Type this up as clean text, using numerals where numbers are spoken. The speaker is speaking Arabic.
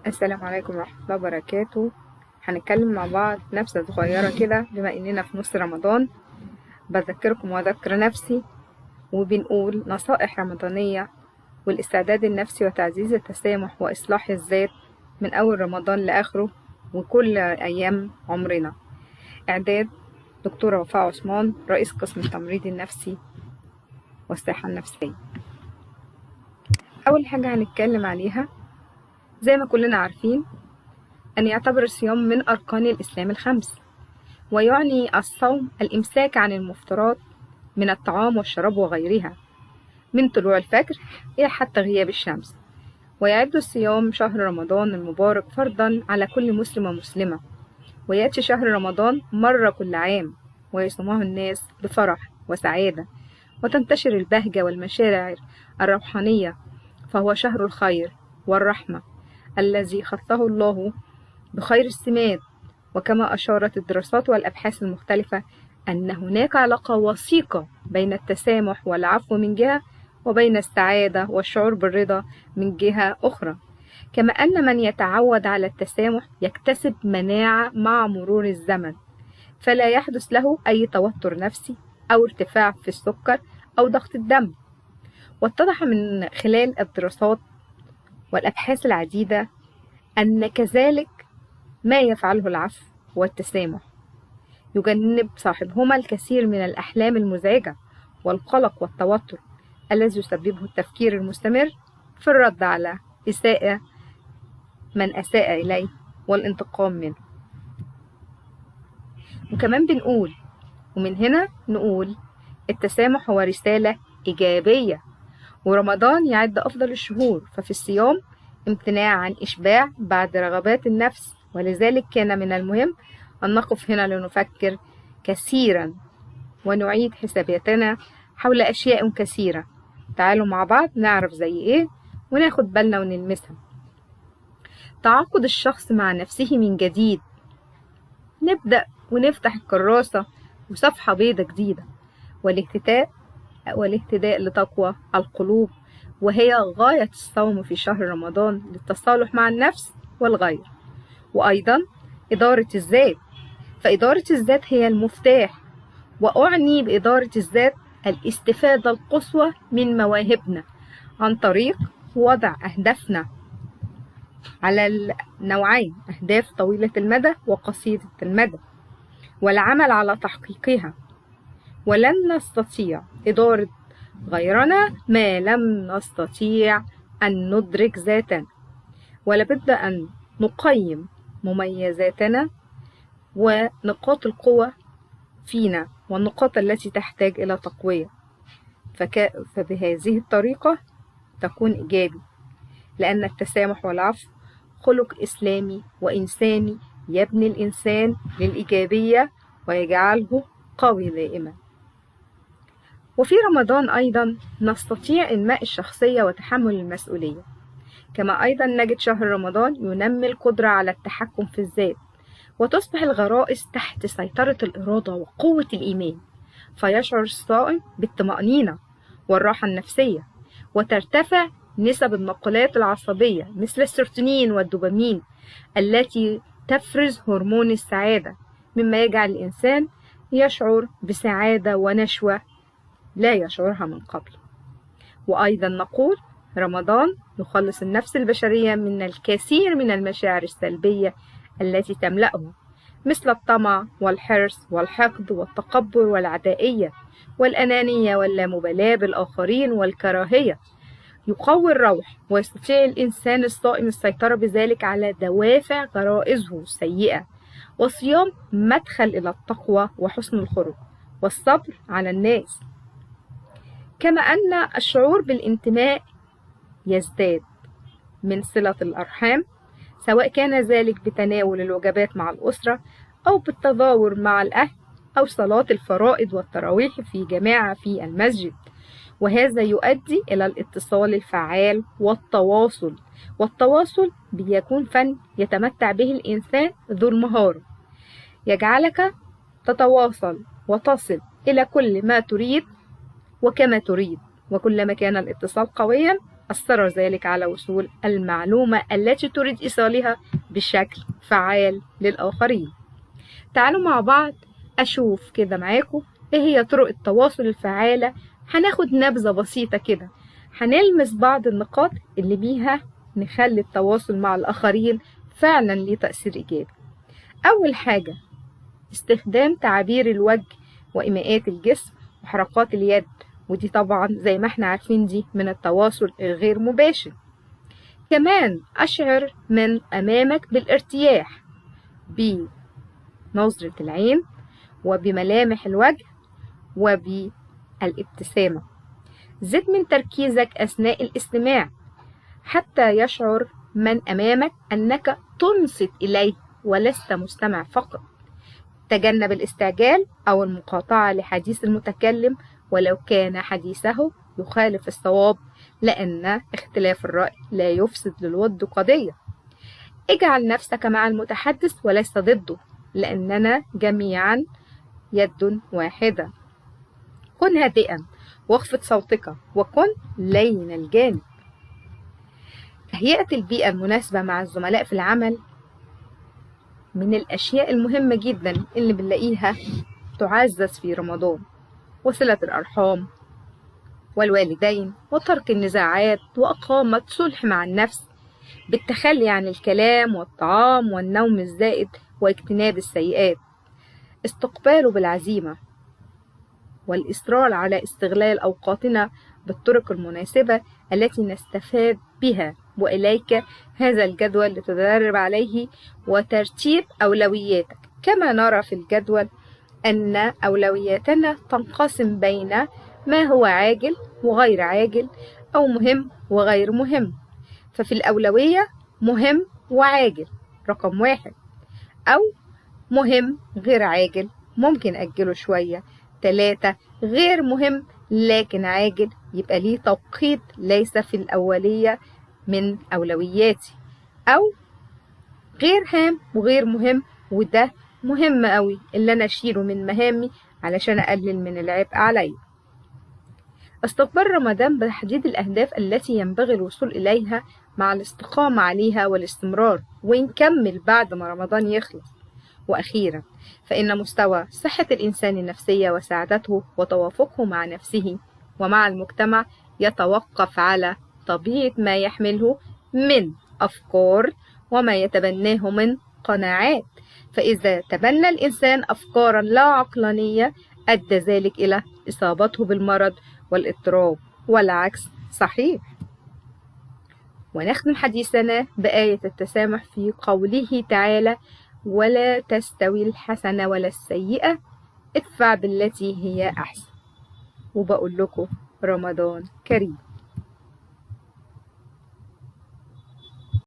السلام عليكم ورحمة الله وبركاته. هنتكلم مع بعض نبذة صغيرة كده بما إننا في نص رمضان. بذكركم وأذكر نفسي وبنقول نصائح رمضانية والاستعداد النفسي وتعزيز التسامح وإصلاح الذات من أول رمضان لآخره وكل أيام عمرنا. إعداد دكتورة وفاء عثمان، رئيس قسم التمريض النفسي والصحة النفسية. أول حاجة هنتكلم عليها زي ما كلنا عارفين أن يعتبر الصيام من أركان الإسلام الخمس، ويعني الصوم الإمساك عن المفطرات من الطعام والشراب وغيرها من طلوع الفجر إلى حتى غياب الشمس. ويعد الصيام شهر رمضان المبارك فرضا على كل مسلم ومسلمة، ويأتي شهر رمضان مرة كل عام ويصومه الناس بفرح وسعادة، وتنتشر البهجة والمشاعر الروحانية، فهو شهر الخير والرحمة الذي خصه الله بخير السمات. وكما أشارت الدراسات والأبحاث المختلفة أن هناك علاقة وثيقة بين التسامح والعفو من جهة، وبين السعادة والشعور بالرضا من جهة أخرى، كما أن من يتعود على التسامح يكتسب مناعة مع مرور الزمن، فلا يحدث له أي توتر نفسي أو ارتفاع في السكر أو ضغط الدم. واتضح من خلال الدراسات والأبحاث العديدة أن كذلك ما يفعله العفو والتسامح يجنب صاحبهما الكثير من الأحلام المزعجة والقلق والتوتر الذي يسببه التفكير المستمر في الرد على إساءة من أساء إليه والانتقام منه. وكمان بنقول ومن هنا نقول التسامح هو رسالة إيجابية، ورمضان يعد أفضل الشهور، ففي الصيام امتناع عن إشباع بعد رغبات النفس، ولذلك كان من المهم أن نقف هنا لنفكر كثيرا ونعيد حساباتنا حول أشياء كثيرة. تعالوا مع بعض نعرف زي إيه وناخد بالنا ونلمسها. تعاقد الشخص مع نفسه من جديد، نبدأ ونفتح الكراسة وصفحة بيضة جديدة، والاهتداء لتقوى القلوب، وهي غاية الصوم في شهر رمضان للتصالح مع النفس والغير. وأيضا إدارة الذات، فإدارة الذات هي المفتاح، وأعني بإدارة الذات الاستفادة القصوى من مواهبنا عن طريق وضع أهدافنا على النوعين، أهداف طويلة المدى وقصيرة المدى، والعمل على تحقيقها. ولن نستطيع إدارة غيرنا ما لم نستطيع أن ندرك ذاتنا، ولابد أن نقيم مميزاتنا ونقاط القوة فينا والنقاط التي تحتاج إلى تقوية، فبهذه الطريقة تكون إيجابي، لأن التسامح والعفو خلق إسلامي وإنساني يبني الإنسان للإيجابية ويجعله قوي دائما. وفي رمضان أيضا نستطيع إنماء الشخصية وتحمل المسؤولية، كما أيضا نجد شهر رمضان ينمي القدرة على التحكم في الذات، وتصبح الغرائز تحت سيطرة الإرادة وقوة الإيمان، فيشعر الصائم بالطمأنينة والراحة النفسية، وترتفع نسب النقلات العصبية مثل السيروتونين والدوبامين التي تفرز هرمون السعادة، مما يجعل الإنسان يشعر بسعادة ونشوة لا يشعرها من قبل. وأيضا نقول رمضان يخلص النفس البشرية من الكثير من المشاعر السلبية التي تملأه، مثل الطمع والحرص والحقد والتكبر والعدائية والأنانية واللامبالاة بالآخرين والكراهية. يقوي الروح، ويستطيع الإنسان الصائم السيطرة بذلك على دوافع غرائزه السيئة. والصيام مدخل إلى التقوى وحسن الخلق والصبر على الناس، كما أن الشعور بالانتماء يزداد من صلة الأرحام، سواء كان ذلك بتناول الوجبات مع الأسرة أو بالتظاهر مع الأهل أو صلاة الفرائض والتراويح في جماعة في المسجد. وهذا يؤدي إلى الاتصال الفعال والتواصل بيكون فن يتمتع به الإنسان ذو المهارة، يجعلك تتواصل وتصل إلى كل ما تريد وكما تريد. وكلما كان الاتصال قويا أثر ذلك على وصول المعلومة التي تريد إيصالها بشكل فعال للآخرين. تعالوا مع بعض أشوف كده معاكم إيه هي طرق التواصل الفعالة. هناخد نبذة بسيطة كده، هنلمس بعض النقاط اللي بيها نخلي التواصل مع الآخرين فعلا ليه تأثير إيجابي. أول حاجة، استخدام تعابير الوجه وإيماءات الجسم وحركات اليد، ودي طبعا زي ما احنا عارفين دي من التواصل الغير مباشر. كمان أشعر من أمامك بالارتياح بنظرة العين وبملامح الوجه وبالابتسامة. زد من تركيزك أثناء الاستماع حتى يشعر من أمامك أنك تنصت إليه ولست مستمع فقط. تجنب الاستعجال أو المقاطعة لحديث المتكلم ولو كان حديثه يخالف الصواب، لأن اختلاف الرأي لا يفسد للود قضية. اجعل نفسك مع المتحدث وليس ضده، لأننا جميعا يد واحدة. كن هادئا واخفض صوتك وكن لين الجانب. تهيئة البيئة المناسبة مع الزملاء في العمل من الأشياء المهمة جدا اللي بنلاقيها تعزز في رمضان، وصلة الأرحام والوالدين وترك النزاعات وإقامة صلح مع النفس بالتخلي عن الكلام والطعام والنوم الزائد واجتناب السيئات. استقباله بالعزيمة والإصرار على استغلال أوقاتنا بالطرق المناسبة التي نستفاد بها، وإليك هذا الجدول لتدرب عليه وترتيب أولوياتك. كما نرى في الجدول أن أولوياتنا تنقسم بين ما هو عاجل وغير عاجل أو مهم وغير مهم. ففي الأولوية مهم وعاجل رقم 1، أو مهم غير عاجل ممكن أجله شوية. 3، غير مهم لكن عاجل يبقى ليه توقيت ليس في الأولية من أولوياتي. أو غير هام وغير مهم وده مهم قوي اللي أنا أشيله من مهامي علشان أقلل من العبء علي. استقبال رمضان بتحديد الأهداف التي ينبغي الوصول إليها مع الاستقامة عليها والاستمرار ونكمل بعد ما رمضان يخلص. وأخيرا، فإن مستوى صحة الإنسان النفسية وسعادته وتوافقه مع نفسه ومع المجتمع يتوقف على طبيعة ما يحمله من أفكار وما يتبناه من قناعات. فإذا تبنى الإنسان أفكارا لا عقلانية أدى ذلك إلى إصابته بالمرض والاضطراب، والعكس صحيح. ونختم حديثنا بآية التسامح في قوله تعالى: ولا تستوي الحسنة ولا السيئة، ادفع بالتي هي أحسن. وبقول لكم رمضان كريم.